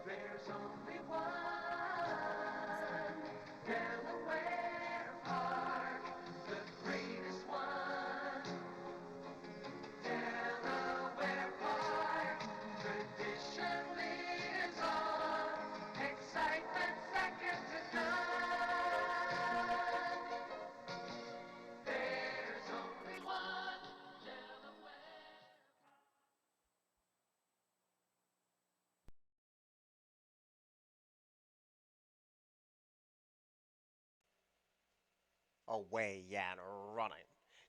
There's only one Delaware Park, the greatest one. Delaware Park, tradition lives on, excitement second to none. There's only one Delaware. Away and running.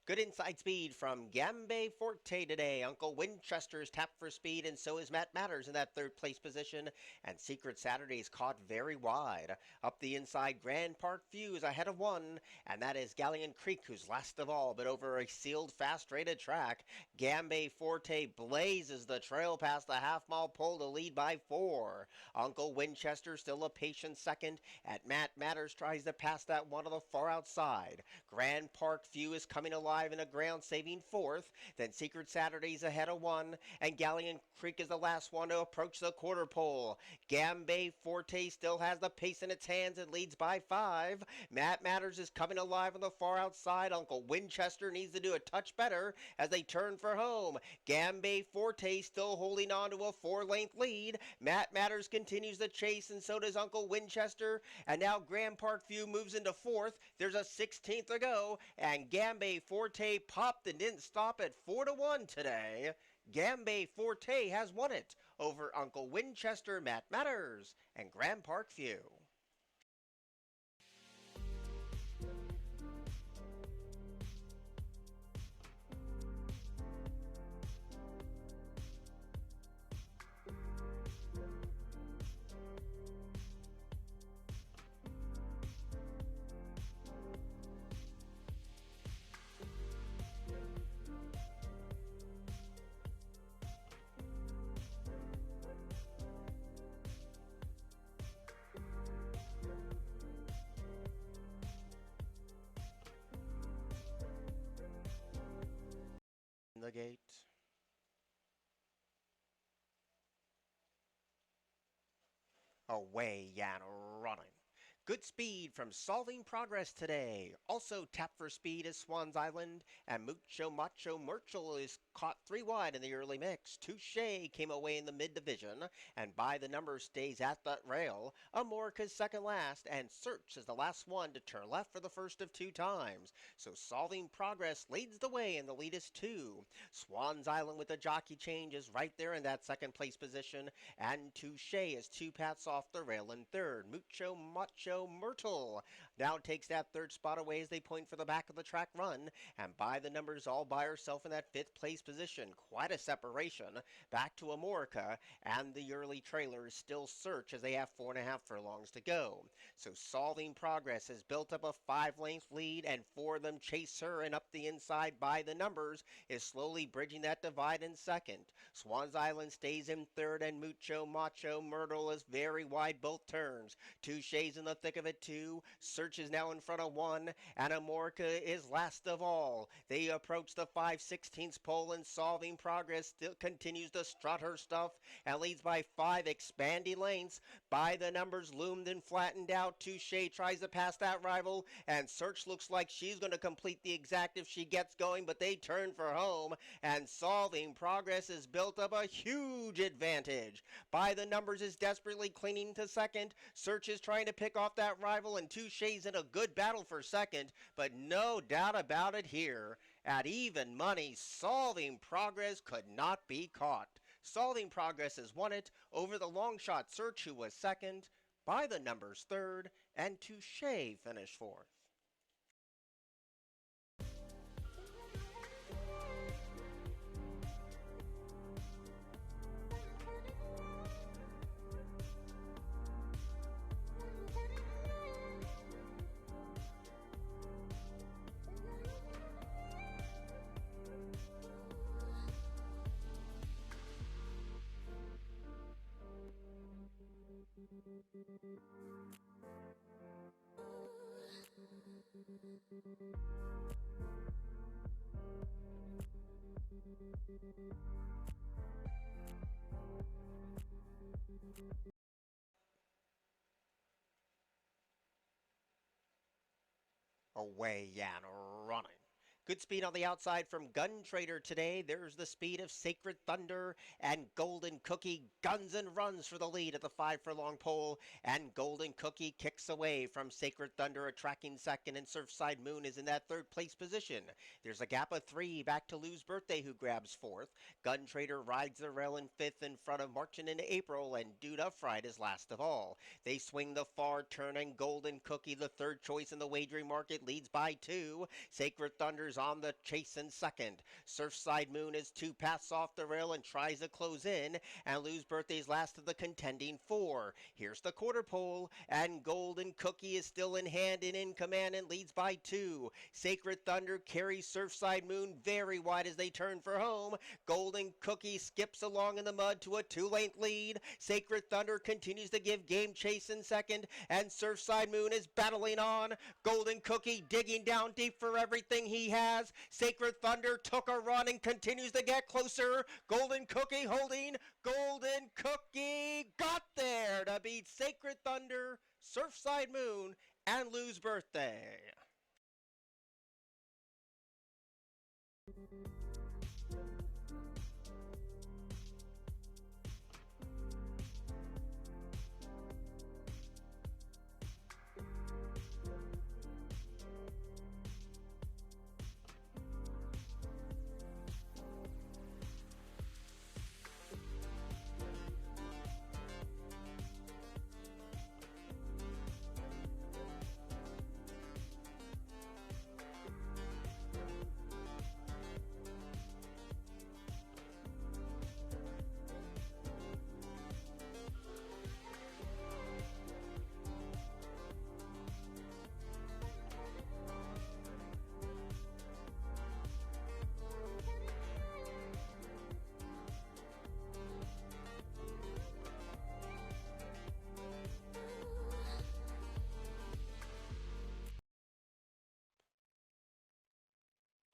Good inside speed from Gambe Forte today. Uncle Winchester's tapped for speed, and so is Matt Matters in that third place position. And Secret Saturday's caught very wide. Up the inside, Grand Park Fuse ahead of one, and that is Galleon Creek, who's last of all, but over a sealed, fast-rated track. Gambe Forte blazes the trail past the half-mile pole to lead by 4. Uncle Winchester still a patient second, and Matt Matters tries to pass that one on the far outside. Grand Park View is coming alive in a ground-saving 4th. Then Secret Saturday's ahead of 1, and Galleon Creek is the last one to approach the quarter pole. Gambe Forte still has the pace in its hands and leads by 5. Matt Matters is coming alive on the far outside. Uncle Winchester needs to do a touch better as they turn for home. Gambe Forte still holding on to a 4-length lead. Matt Matters continues the chase, and so does Uncle Winchester. And now Grand Park View moves into 4th. There's a 16th to go, and Gambe Forte popped and didn't stop at 4-1 today. Gambe Forte has won it over Uncle Winchester, Matt Matters, and Grand Park View. The gate. Away and running. Good speed from Solving Progress today. Also tapped for speed is Swans Island, and Mucho Macho Murchel is caught 3 wide in the early mix. Touche came away in the mid-division, and by the number stays at that rail. Amorica's second last, and Search is the last one to turn left for the first of 2 times. So Solving Progress leads the way, and the lead is 2. Swans Island with the jockey change is right there in that second place position, and Touche is 2 pats off the rail in third. Mucho Macho Myrtle now takes that third spot away as they point for the back of the track run, and by the numbers all by herself in that 5th place position. Quite a separation back to Amorica, and the early trailers still search as they have 4.5 furlongs to go. So Solving Progress has built up a 5-length lead, and 4 of them chase her, and up the inside by the numbers is slowly bridging that divide in second. Swans Island stays in third, and Mucho Macho Myrtle is very wide both turns. Touche's in the thick of it too. Search is now in front of 1, and Amorica is last of all. They approach the 5/16 pole, and Solving Progress still continues to strut her stuff and leads by 5 expanding lengths. By the numbers loomed and flattened out. Touche tries to pass that rival, and Search looks like she's going to complete the exact if she gets going, but they turn for home, and Solving Progress has built up a huge advantage. By the numbers is desperately clinging to second. Search is trying to pick off that rival, and Touche's in a good battle for second, but no doubt about it here. At even money, Solving Progress could not be caught. Solving Progress has won it over the long shot Search, who was second, by the numbers third, and Touche finished fourth. Away and running. Good speed on the outside from Gun Trader today. There's the speed of Sacred Thunder and Golden Cookie guns and runs for the lead at the 5 furlong pole. And Golden Cookie kicks away from Sacred Thunder, a tracking second, and Surfside Moon is in that third place position. There's a gap of 3 back to Lou's Birthday, who grabs fourth. Gun Trader rides the rail in fifth in front of Marching into April, and Dude Upright is last of all. They swing the far turn, and Golden Cookie, the third choice in the wagering market, leads by 2. Sacred Thunder's on the chase in second. Surfside Moon is 2 paths off the rail and tries to close in, and Lou's Birthday's last of the contending 4. Here's the quarter pole, and Golden Cookie is still in hand and in command and leads by 2. Sacred Thunder carries Surfside Moon very wide as they turn for home. Golden Cookie skips along in the mud to a 2-length lead. Sacred Thunder continues to give game chase in second, and Surfside Moon is battling on. Golden Cookie digging down deep for everything he has. Sacred Thunder took a run and continues to get closer. Golden Cookie holding. Golden Cookie got there to beat Sacred Thunder, Surfside Moon, and Lou's Birthday.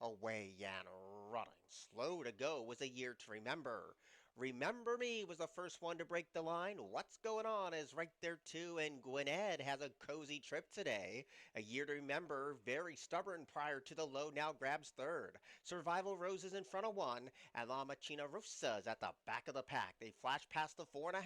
Away and running. Slow to go was a year to remember. Remember Me was the first one to break the line. What's Going On is right there too, and Gwinnett has a cozy trip today. A year to remember, very stubborn prior to the low, now grabs third. Survival Rose is in front of 1, and La Machina Rosa is at the back of the pack. They flash past the 4.5,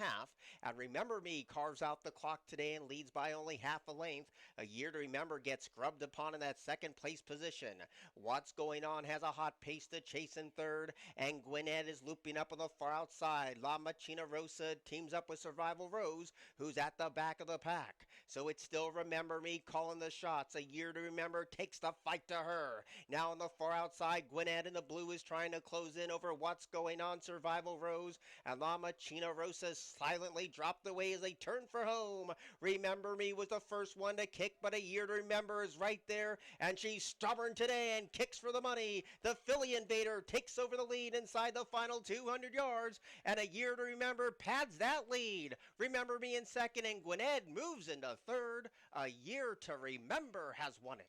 and Remember Me carves out the clock today and leads by only half a length. A year to remember gets scrubbed upon in that second place position. What's Going On has a hot pace to chase in third, and Gwinnett is looping up on the far outside. La Machina Rosa teams up with Survival Rose, who's at the back of the pack. So it's still Remember Me calling the shots. A year to remember takes the fight to her. Now on the far outside, Gwinnett in the blue is trying to close in over What's Going On, Survival Rose, and La Machina Rosa silently dropped away as they turn for home. Remember Me was the first one to kick, but A Year to Remember is right there, and she's stubborn today and kicks for the money. The Philly Invader takes over the lead inside the final 200 yards, and A Year to Remember pads that lead. Remember Me in second, and Gwinnett moves into third. A Year to Remember has won it.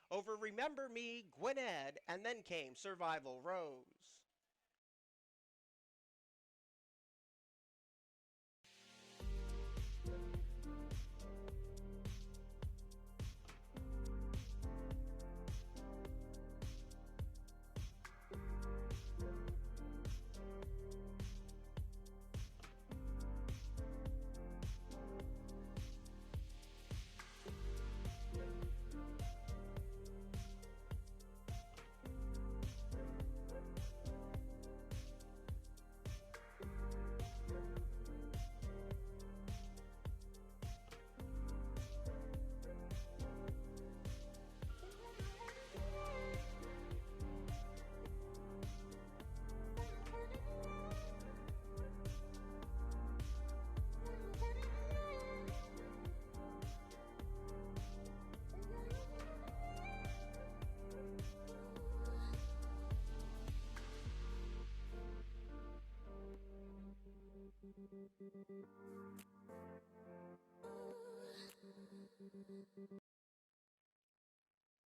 Over Remember Me, Gwinnett, and then came Survival Rose.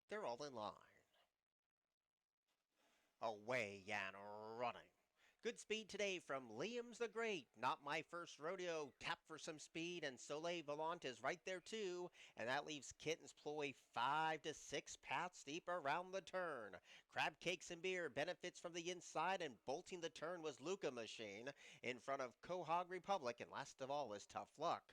They're all in line. Away and running. Good speed today from Liam's the Great. Not My First Rodeo. Tap for some speed, and Soleil Volant is right there too. And that leaves Kitten's Ploy 5 to 6 paths deep around the turn. Crab Cakes and Beer benefits from the inside, and bolting the turn was Luca Machine in front of Quahog Republic, and last of all is Tough Luck.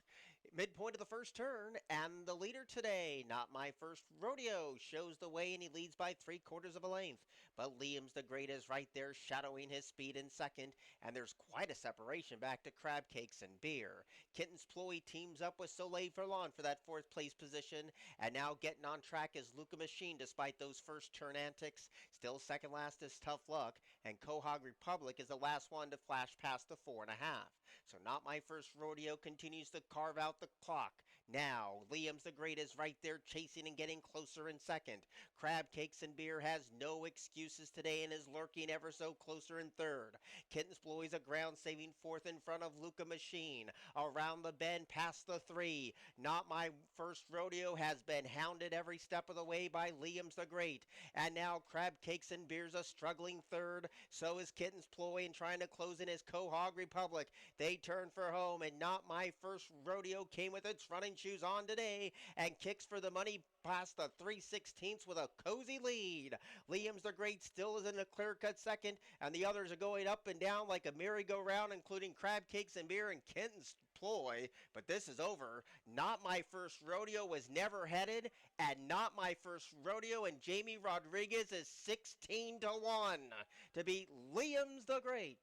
Midpoint of the first turn, and the leader today, Not My First Rodeo, shows the way, and he leads by 3/4 of a length. But Liam's the Great is right there, shadowing his speed in second, and there's quite a separation back to Crab Cakes and Beer. Kitten's Ploy teams up with Soleil Verlon for that fourth place position, and now getting on track is Luca Machine despite those first turn antics. Still second last is Tough Luck, and Quahog Republic is the last one to flash past the 4.5. So Not My First Rodeo continues to carve out the clock. Now, Liam's the Great is right there chasing and getting closer in second. Crab Cakes and Beer has no excuses today and is lurking ever so closer in third. Kitten's Ploy's a ground-saving fourth in front of Luca Machine. Around the bend past the 3. Not My First Rodeo has been hounded every step of the way by Liam's the Great. And now Crab Cakes and Beer's a struggling third. So is Kitten's Ploy, and trying to close in his Quahog Republic. They turn for home, and Not My First Rodeo came with its running shoes on today and kicks for the money past the 3/16 with a cozy lead. Liam's the Great still is in a clear-cut second, and the others are going up and down like a merry-go-round, including Crab Cakes and Beer and Kitten's Ploy. But this is over. Not My First Rodeo was never headed, and Not My First Rodeo and Jamie Rodriguez is 16-1 to beat Liam's the Great,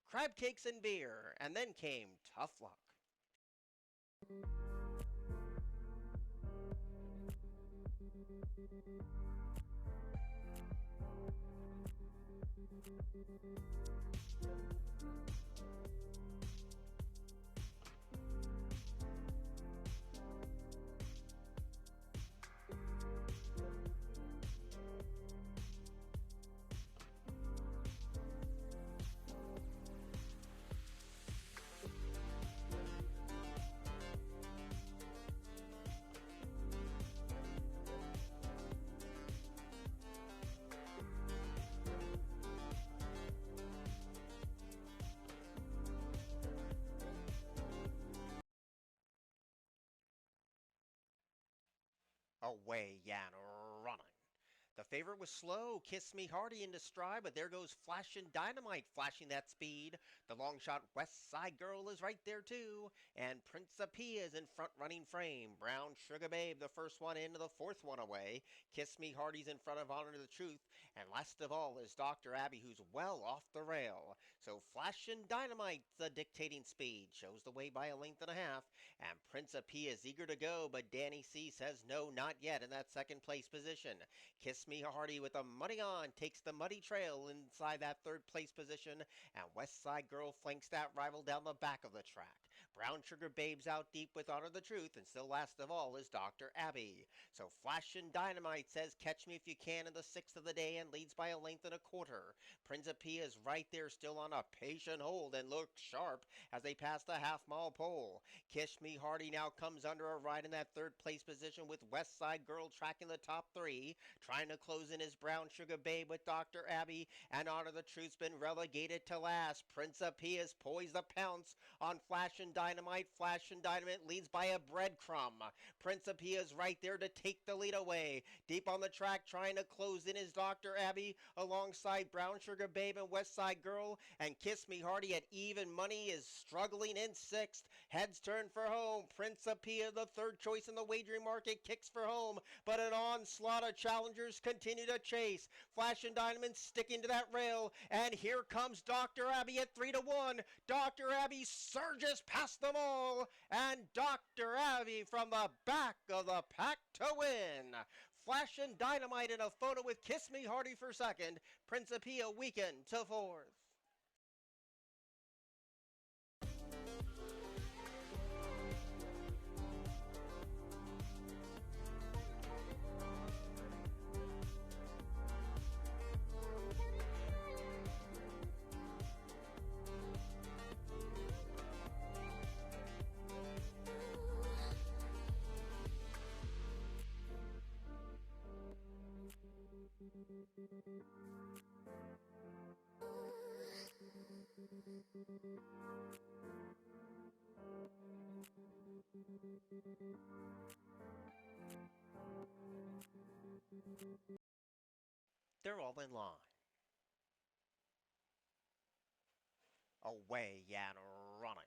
Crab Cakes and Beer, and then came Tough Luck. Away Yan running. The favorite was slow, Kiss Me Hearty into stride, but there goes Flashin' Dynamite flashing that speed. The long shot West Side Girl is right there too, and Principia is in front running frame. Brown Sugar Babe, the first one into the fourth one away. Kiss Me Hearty's in front of Honor the Truth, and last of all is Dr. Abby, who's well off the rail. So Flashin' Dynamite, the dictating speed, shows the way by a length and a half, and Principia is eager to go, but Danny C says no, not yet in that second place position. Kiss Me Hearty with the money on takes the muddy trail inside that third place position, and West Side Girl flanks that rival down the back of the track. Brown Sugar Babe's out deep with Honor the Truth, and still last of all is Dr. Abby. So Flashin' Dynamite says Catch Me If You Can in the sixth of the day and leads by a length and a quarter. Principia is right there still on a patient hold and looks sharp as they pass the half-mile pole. Kiss Me Hearty now comes under a ride in that third place position with West Side Girl tracking the top 3. Trying to close in his Brown Sugar Babe with Dr. Abby, and Honor the Truth's been relegated to last. Principia is poised to pounce on Flashin' Dynamite. Flashin' Dynamite leads by a breadcrumb. Principia is right there to take the lead away. Deep on the track trying to close in is Dr. Abby alongside Brown Sugar Babe and West Side Girl, and Kiss Me Hearty at even money is struggling in sixth. Heads turn for home. Principia, the third choice in the wagering market, kicks for home, but an onslaught of challengers continue to chase. Flashin' Dynamite sticking to that rail, and here comes Dr. Abby at 3-1. Dr. Abby surges past them all, and Dr. Abby from the back of the pack to win. Flashin' Dynamite in a photo with Kiss Me Hearty for second. Principia weakened to fourth. They're all in line. Away and running.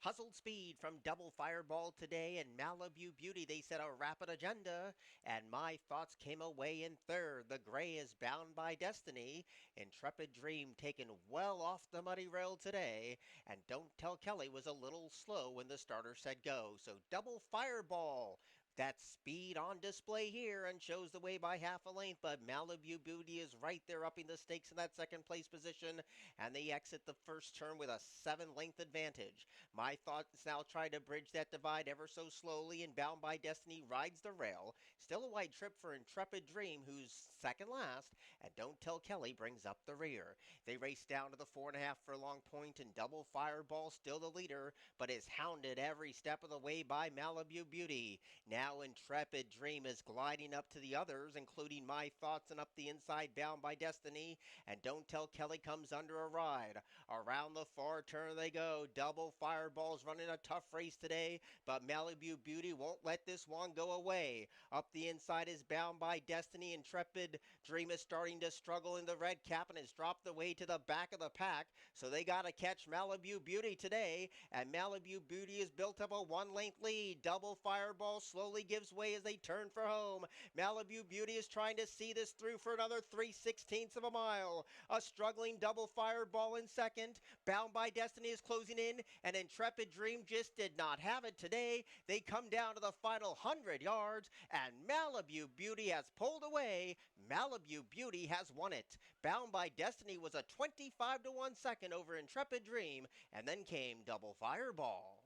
Hustled speed from Double Fireball today and Malibu Beauty. They set a rapid agenda, and My Thoughts came away in third. The Gray is Bound by Destiny. Intrepid Dream taken well off the muddy rail today. And Don't Tell Kelly was a little slow when the starter said go. So Double Fireball. That speed on display here and shows the way by half a length, but Malibu Beauty is right there upping the stakes in that second place position, and they exit the first turn with a 7 length advantage. My Thoughts now try to bridge that divide ever so slowly, and Bound by Destiny rides the rail. Still a wide trip for Intrepid Dream, who's second last, and Don't Tell Kelly brings up the rear. They race down to the 4.5 furlong point, and Double Fireball still the leader, but is hounded every step of the way by Malibu Beauty. Now Intrepid Dream is gliding up to the others, including My Thoughts, and up the inside Bound by Destiny, and Don't Tell Kelly comes under a ride. Around the far turn they go. Double Fireball's running a tough race today, but Malibu Beauty won't let this one go away. Up the inside is Bound by Destiny. Intrepid Dream is starting to struggle in the red cap and has dropped away to the back of the pack, so they got to catch Malibu Beauty today, and Malibu Beauty has built up a 1 length lead. Double Fireball slowly gives way as they turn for home. Malibu Beauty is trying to see this through for another 3/16 of a mile. A struggling Double Fireball in second. Bound by Destiny is closing in, and Intrepid Dream just did not have it today. They come down to the final 100 yards, and Malibu Beauty has pulled away. Malibu Beauty has won it. Bound by Destiny was a 25-1 second over Intrepid Dream, and then came Double Fireball.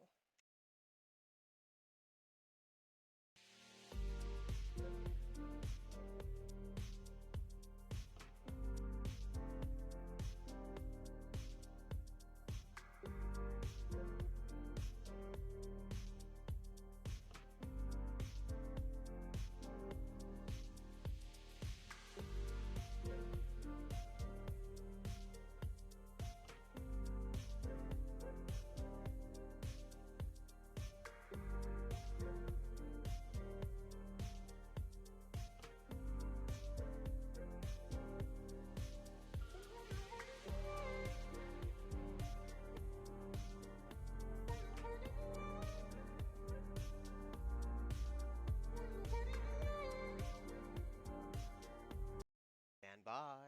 Stand by.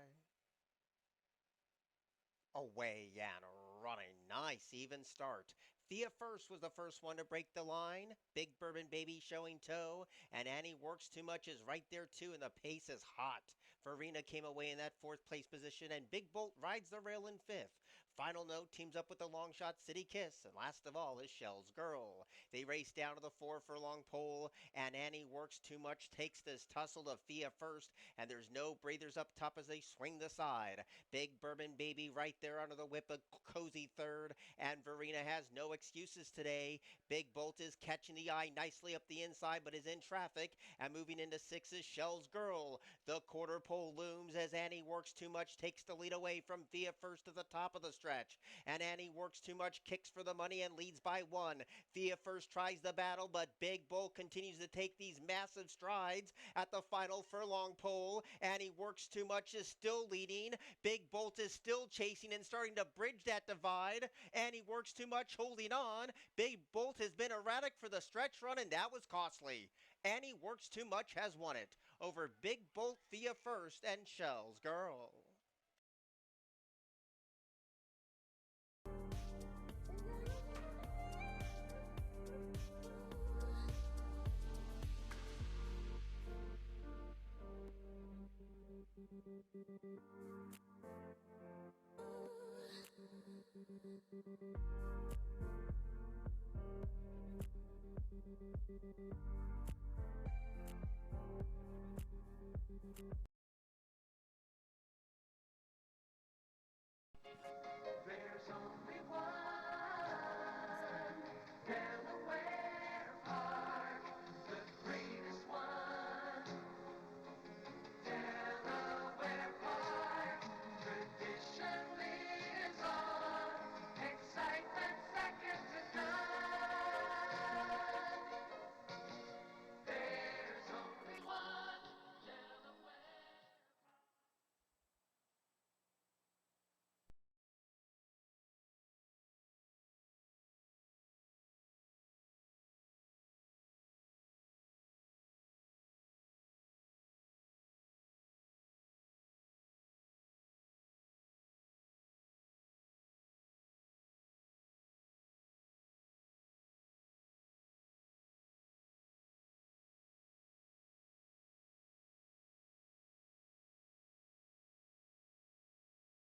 Away and running. Nice even start. Thea First was the first one to break the line. Big Bourbon Baby showing toe. And Annie Works Too Much is right there too, and the pace is hot. Farina came away in that fourth place position, and Big Bolt rides the rail in fifth. Final Note teams up with the long shot City Kiss, and last of all is Shell's Girl. They race down to the 4 furlong pole, and Annie Works Too Much takes this tussle to Thea First, and there's no breathers up top as they swing the side. Big Bourbon Baby right there under the whip, a cozy third, and Verena has no excuses today. Big Bolt is catching the eye nicely up the inside, but is in traffic, and moving into six is Shell's Girl. The quarter pole looms as Annie Works Too Much takes the lead away from Thea First to the top of the stretch, and Annie Works Too Much kicks for the money and leads by one. Thea First tries the battle, but Big Bolt continues to take these massive strides at the final furlong pole. Annie Works Too Much is still leading. Big Bolt is still chasing and starting to bridge that divide. Annie Works Too Much holding on. Big Bolt has been erratic for the stretch run, and that was costly. Annie Works Too Much has won it over Big Bolt, Thea First, and Shell's Girl.